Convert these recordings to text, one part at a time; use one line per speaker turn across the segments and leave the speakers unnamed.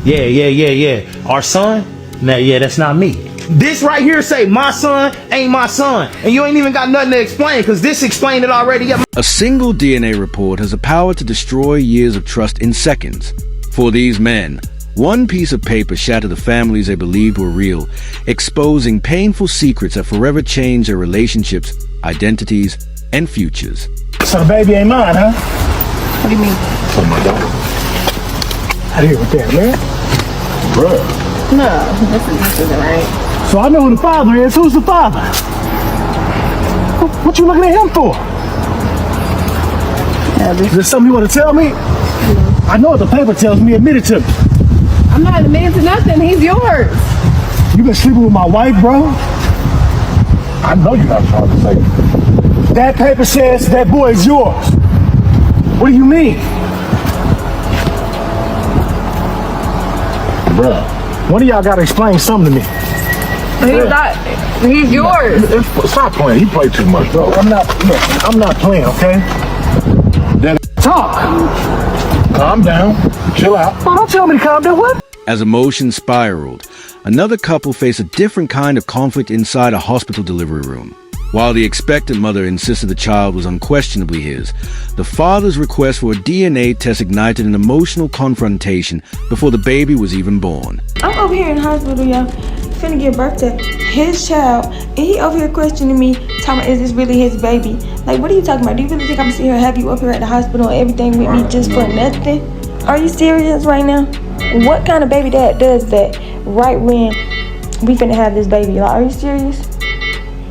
Yeah. Our son? Nah, yeah, that's not me. This right here say my son ain't my son. And you ain't even got nothing to explain, because this explained it already.
A single DNA report has the power to destroy years of trust in seconds. For these men, one piece of paper shattered the families they believed were real, exposing painful secrets that forever change their relationships, identities, and futures.
So the baby ain't mine, huh?
What do you mean?
Oh my God. How do you with that, man? Bruh.
No, this isn't right.
So I know who the father is. Who's the father? What you looking at him for? Is there something you want to tell me? I know what the paper tells me. Admit it to me.
I'm not admitting to nothing. He's yours.
You been sleeping with my wife, bro? I know you're not trying to say it. That paper says that boy is yours. What do you mean? Bruh, one of y'all gotta explain something to me.
He's not. He's yours.
Stop playing. He played too much, bro. I'm not playing, okay? Then talk. Calm down. Chill out. Oh, don't tell me to calm down. What?
As emotions spiraled, another couple faced a different kind of conflict inside a hospital delivery room. While the expectant mother insisted the child was unquestionably his, the father's request for a DNA test ignited an emotional confrontation before the baby was even born.
I'm over here in the hospital, y'all, finna give birth to his child, and he over here questioning me, talking about, is this really his baby? Like, what are you talking about? Do you really think I'm sitting here have you up here at the hospital and everything with me just for nothing? Are you serious right now? What kind of baby dad does that right when we finna have this baby? Like, are you serious?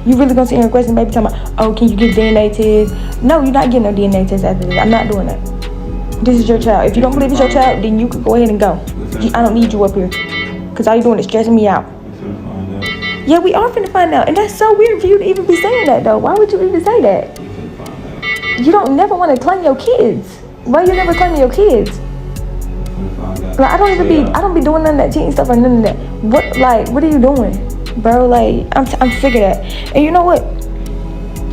You really gonna sit here and question baby talking about, oh, can you get DNA test? No, you're not getting no DNA test after this. I'm not doing that. This is your child. If you don't believe it's your child, then you can go ahead and go. I don't need you up here. Because all you're doing is stressing me out. Yeah, we are finna find out. And that's so weird for you to even be saying that, though. Why would you even say that? You don't never want to claim your kids. Why you never claiming your kids? Like, I don't be doing none of that cheating stuff or none of that. What are you doing? Bro, like, I'm sick of that. And you know what?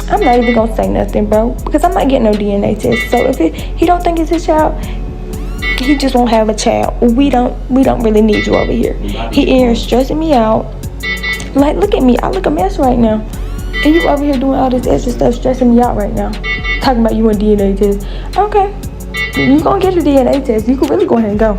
I'm not even gonna say nothing, bro, because I'm not getting no DNA test. So if he don't think it's his child, he just won't have a child. We don't really need you over here. He in here stressing me out. Like, look at me. I look a mess right now. And you over here doing all this extra stuff, stressing me out right now. Talking about you want DNA test. Okay. You gonna get your DNA test. You can really go ahead and go.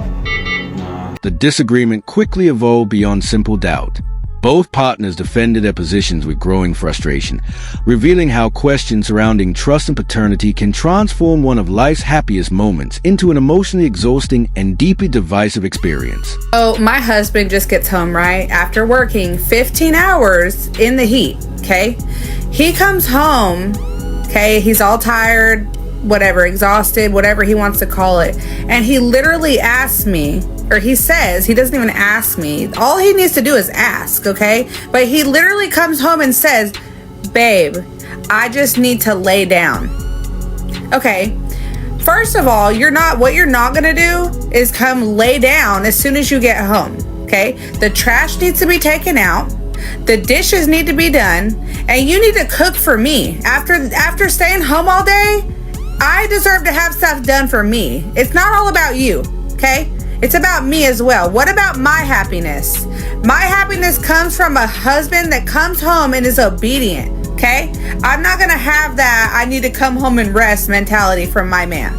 The disagreement quickly evolved beyond simple doubt. Both partners defended their positions with growing frustration, revealing how questions surrounding trust and paternity can transform one of life's happiest moments into an emotionally exhausting and deeply divisive experience.
So my husband just gets home, right, after working 15 hours in the heat, okay? He comes home, okay, he's all tired, whatever, exhausted, whatever he wants to call it. And he literally asks me, or he says, he doesn't even ask me. All he needs to do is ask, okay? But he literally comes home and says, babe, I just need to lay down. Okay, first of all, what you're not gonna do is come lay down as soon as you get home, okay? The trash needs to be taken out. The dishes need to be done. And you need to cook for me. After staying home all day, I deserve to have stuff done for me. It's not all about you, okay? It's about me as well. What about my happiness? My happiness comes from a husband that comes home and is obedient, okay? I'm not gonna have that I need to come home and rest mentality from my man.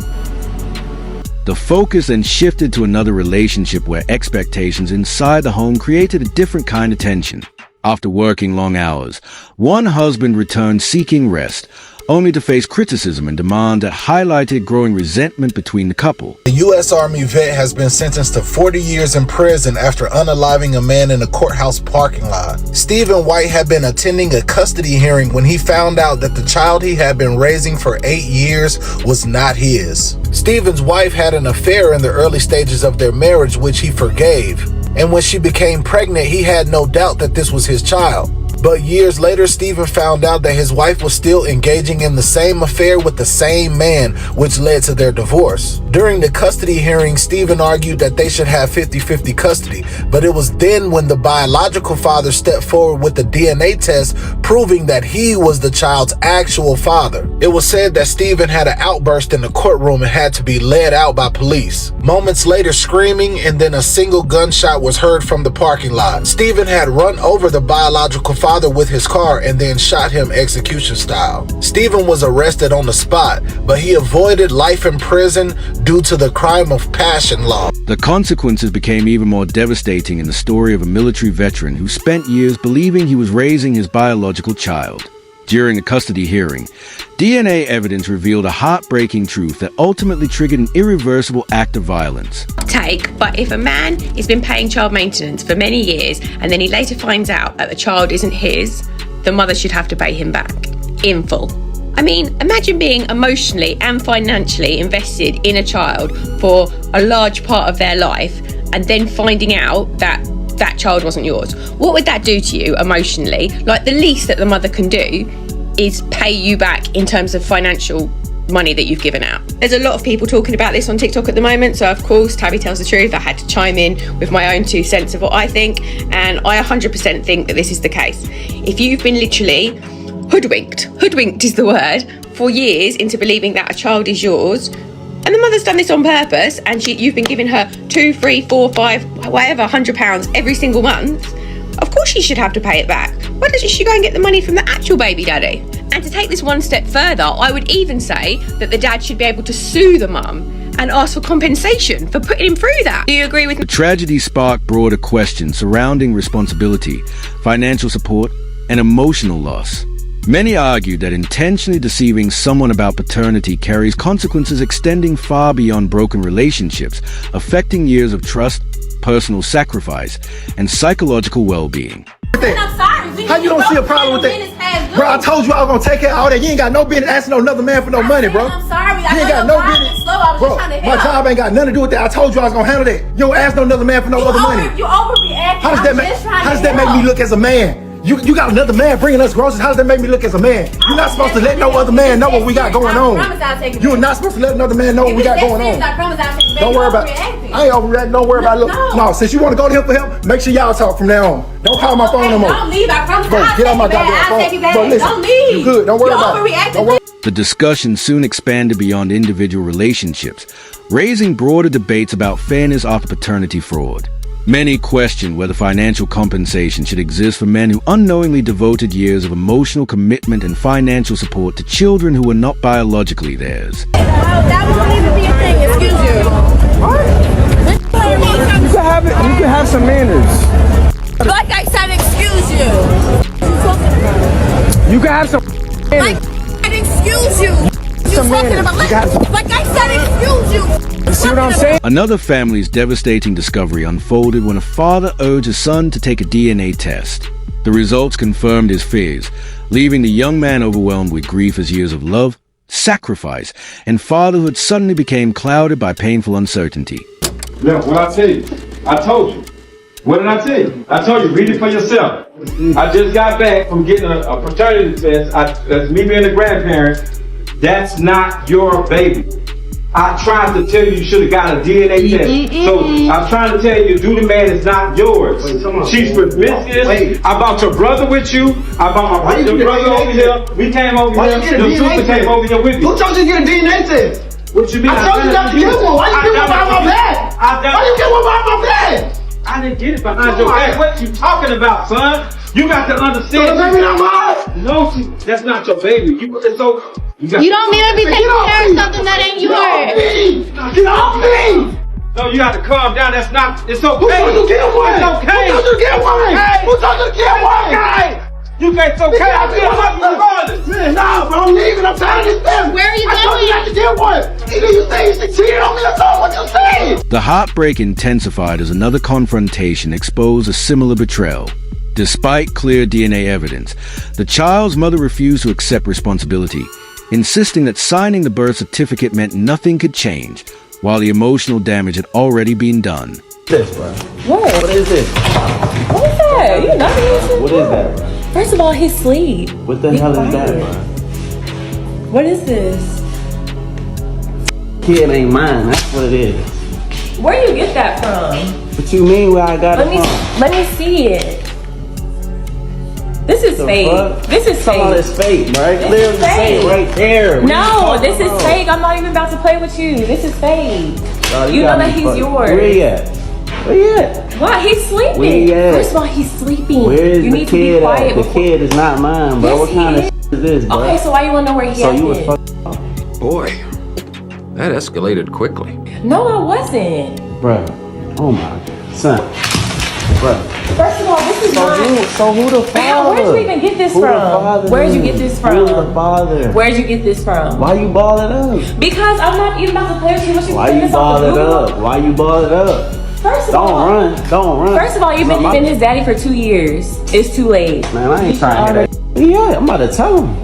The focus then shifted to another relationship where expectations inside the home created a different kind of tension. After working long hours, one husband returned seeking rest, only to face criticism and demand that highlighted growing resentment between the couple.
A U.S. Army vet has been sentenced to 40 years in prison after unaliving a man in a courthouse parking lot. Stephen White had been attending a custody hearing when he found out that the child he had been raising for 8 years was not his. Stephen's wife had an affair in the early stages of their marriage, which he forgave. And when she became pregnant, he had no doubt that this was his child. But years later, Stephen found out that his wife was still engaging in the same affair with the same man, which led to their divorce. During the custody hearing, Stephen argued that they should have 50-50 custody, but it was then when the biological father stepped forward with the DNA test proving that he was the child's actual father. It was said that Stephen had an outburst in the courtroom and had to be led out by police. Moments later, screaming and then a single gunshot was heard from the parking lot. Stephen had run over the biological father with his car and then shot him execution style. Stephen was arrested on the spot, but he avoided life in prison due to the crime of passion law.
The consequences became even more devastating in the story of a military veteran who spent years believing he was raising his biological child. During a custody hearing, DNA evidence revealed a heartbreaking truth that ultimately triggered an irreversible act of violence.
But if a man has been paying child maintenance for many years and then he later finds out that the child isn't his, the mother should have to pay him back in full. I mean, imagine being emotionally and financially invested in a child for a large part of their life and then finding out that that child wasn't yours. What would that do to you emotionally? Like, the least that the mother can do is pay you back in terms of financial money that you've given out. There's a lot of people talking about this on TikTok at the moment, so of course Tabby tells the truth. I had to chime in with my own 2 cents of what I think, and I 100% think that this is the case. If you've been literally hoodwinked is the word, for years into believing that a child is yours, and the mother's done this on purpose, and you've been giving her 2, 3, 4, 5, whatever, £100 every single month, of course she should have to pay it back. Why doesn't she go and get the money from the actual baby daddy? And to take this one step further, I would even say that the dad should be able to sue the mum and ask for compensation for putting him through that. Do you agree with me?
The tragedy sparked broader questions surrounding responsibility, financial support, and emotional loss. Many argue that intentionally deceiving someone about paternity carries consequences extending far beyond broken relationships, affecting years of trust, personal sacrifice, and psychological well-being.
I'm sorry.
How you don't see a problem with that? Bro, I told you I was gonna take care of all that. You ain't got no business asking another man for no money, bro.
I'm sorry.
You ain't got no business. Bro, my job ain't got nothing to do with that. I told you I was gonna handle that. You don't ask no other man for no other money.
You overreact.
How does that make me look as a man? You got another man bringing us groceries. How does that make me look as a man? You're not supposed to let no other man know what we got going on. You're not supposed to let another man know what we got going on. Don't worry about it. I ain't overreacting. Don't worry about it. No, since you want to go to him for help, make sure y'all talk from now on. Don't call my phone no more.
Don't leave. I promise.
Bro, get on my goddamn phone. Bro, listen.
Don't leave.
You good. Don't worry about it. Don't worry.
The discussion soon expanded beyond individual relationships, raising broader debates about fairness after paternity fraud. Many question whether financial compensation should exist for men who unknowingly devoted years of emotional commitment and financial support to children who were not biologically theirs.
That won't even be a thing. Excuse you.
You can have some manners.
Like I said, excuse you.
You can have some manners.
Like I said, excuse you.
Some manners.
Like I said, excuse you.
See what I'm saying?
Another family's devastating discovery unfolded when a father urged his son to take a DNA test. The results confirmed his fears, leaving the young man overwhelmed with grief as years of love, sacrifice, and fatherhood suddenly became clouded by painful uncertainty.
Look, what I tell you? I told you. What did I tell you? I told you, read it for yourself. I just got back from getting a paternity test. That's me being a grandparent. That's not your baby. I tried to tell you should have got a DNA test. So I'm trying to tell you, do the man is not yours. She's promiscuous. I brought your brother with you. I brought my brother over here. We came over here. Your sister came over here with me.
Who told you to get a DNA test?
What you mean?
I told you not to get one. Why you get one behind my back? Why you get one behind my back?
I didn't get it behind your back. What you talking about, son? You got to understand.
So the baby not mine?
No, that's not your baby. You
don't need to be taking care of something that ain't yours.
Get off me!
No, you have to calm down. That's not. It's okay.
Who told you to get one?
It's okay.
Who told you to get one? Who told you to get one?
You can't. It's okay. I feel like regardless.
Man, nah, bro, I'm leaving. I'm tired of this thing.
Where are you
going? I told you not to get one. Either you say you cheated on me or something. What you saying?
The heartbreak intensified as another confrontation exposed a similar betrayal. Despite clear DNA evidence, the child's mother refused to accept responsibility, insisting that signing the birth certificate meant nothing could change, while the emotional damage had already been done.
this, bro?
What?
What is this?
What is that? You not
What is that, bro?
First of all, he's asleep.
What the hell is that, bro?
What is this?
Kid ain't mine. That's what it is.
Where do you get that from?
What you mean where I got it from?
Let me see it. This is fake.
Fuck?
This is fake.
All this fake, bro.
This
Clearly
is fake.
right there.
No, this is fake. I'm not even about to play with you. This is fake.
Bro,
you know that he's yours.
Where he at? Where he at?
What? He's sleeping.
Where he at?
First of all, he's sleeping.
Where is
you
the
need to
kid
be quiet
at? The kid is not mine, bro.
Yes,
What kind of is this, bro?
Okay, so why you want to know where he
So
at
you was
then?
fucking up.
Boy, that escalated quickly.
No, I wasn't.
Bro, oh my God. Son. Bro.
First of all, this is not.
So who the father?
Where'd you even get this
Who the
from?
father
Where'd you
is?
get this from?
Who's the father?
Where'd you get this from?
Why you ball it up?
Because I'm not even about to play with you. What you
Why you ball it up? Why you ball it up?
First of
Don't
all,
run. Don't run.
First of all, you've been his daddy for 2 years. It's too late.
Man, I ain't trying to get that. Yeah, I'm about to tell him.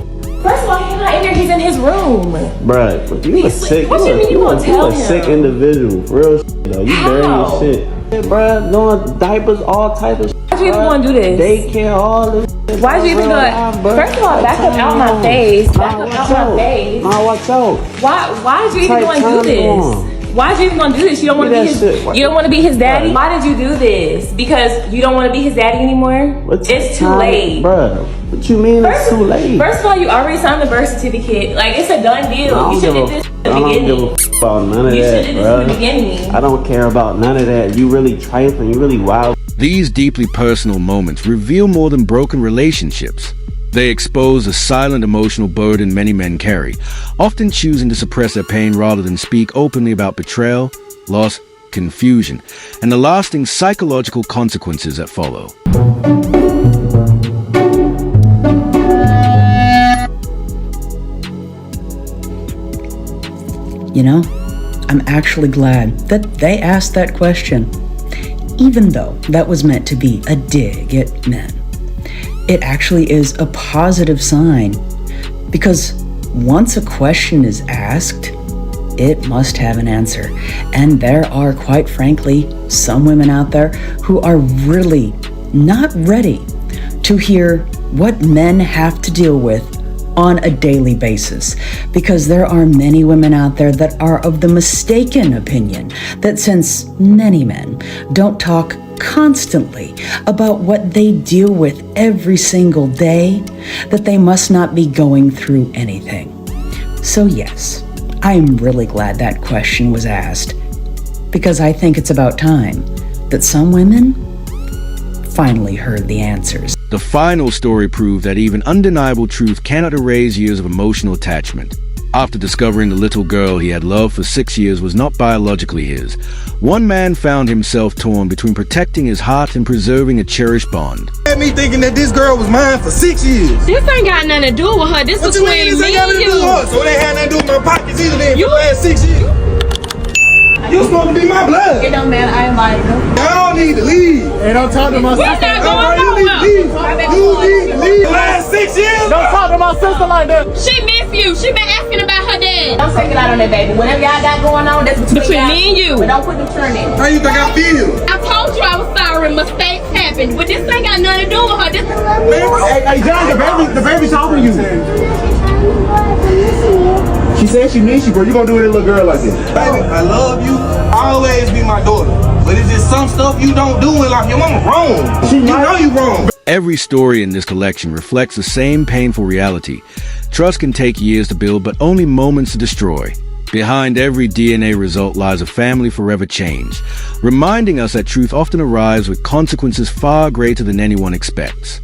First of all, he's not in there. He's in his room.
Bruh, but you a sick.
What you mean you gonna tell him?
sick individual. For real shit, though. You dirty as shit. Yeah, bruh, doing diapers, all type of shit.
Why'd you even want to do this?
Daycare, all this shit.
Why'd you even do it? First of all, back up out my face. Back up out my face.
Nah, watch out.
Why did you even want to do this? Why did you even want to do this? You don't want to be his. You don't want to be his daddy. Why did you do this? Because you don't want to be his daddy anymore. It's too late,
bruh. What you mean it's too late?
First of all, you already signed the birth certificate. Like it's a done deal. You should have did this in the beginning.
I don't give a about none of
You
that,
should have did this in the beginning.
I don't care about none of that. You really trifling. You really wild.
These deeply personal moments reveal more than broken relationships. They expose a silent emotional burden many men carry, often choosing to suppress their pain rather than speak openly about betrayal, loss, confusion, and the lasting psychological consequences that follow.
You know, I'm actually glad that they asked that question, even though that was meant to be a dig at men. It actually is a positive sign, because once a question is asked, it must have an answer. And there are, quite frankly, some women out there who are really not ready to hear what men have to deal with on a daily basis, because there are many women out there that are of the mistaken opinion that since many men don't talk constantly about what they deal with every single day, that they must not be going through anything. So yes, I'm really glad that question was asked, because I think it's about time that some women finally heard the answers.
The final story proved that even undeniable truth cannot erase years of emotional attachment. After discovering the little girl he had loved for 6 years was not biologically his, one man found himself torn between protecting his heart and preserving a cherished bond.
Had me thinking that this girl was mine for 6 years.
This ain't got nothing to do with her. This
What
was
you mean
between
this ain't
me
got
and
nothing to do
you.
with her? So it ain't had nothing to do with my pockets either then for the last 6 years. You supposed to be my blood.
It don't matter. I invited them.
Y'all need to leave.
Hey, don't talk to my
We're
sister.
not going
You need to
nowhere.
leave. You need to leave. The last 6 years.
Don't talk to my sister like that.
She miss you. She been asking about her dad.
Don't take it out on that baby. Whatever y'all got going on, that's between y'all.
Me and you.
But don't put the turn in.
How you think I feel?
I told you I was sorry. Mistakes happened. But this ain't got nothing to do with her. This
Hey, John, the baby's talking to you. She said she miss you, bro. You gonna do with a little girl like this?
Baby, I love you. Always be my daughter. But it's just some stuff you don't do in life. Your mama wrong. You know you wrong.
Every story in this collection reflects the same painful reality. Trust can take years to build, but only moments to destroy. Behind every DNA result lies a family forever changed, reminding us that truth often arrives with consequences far greater than anyone expects.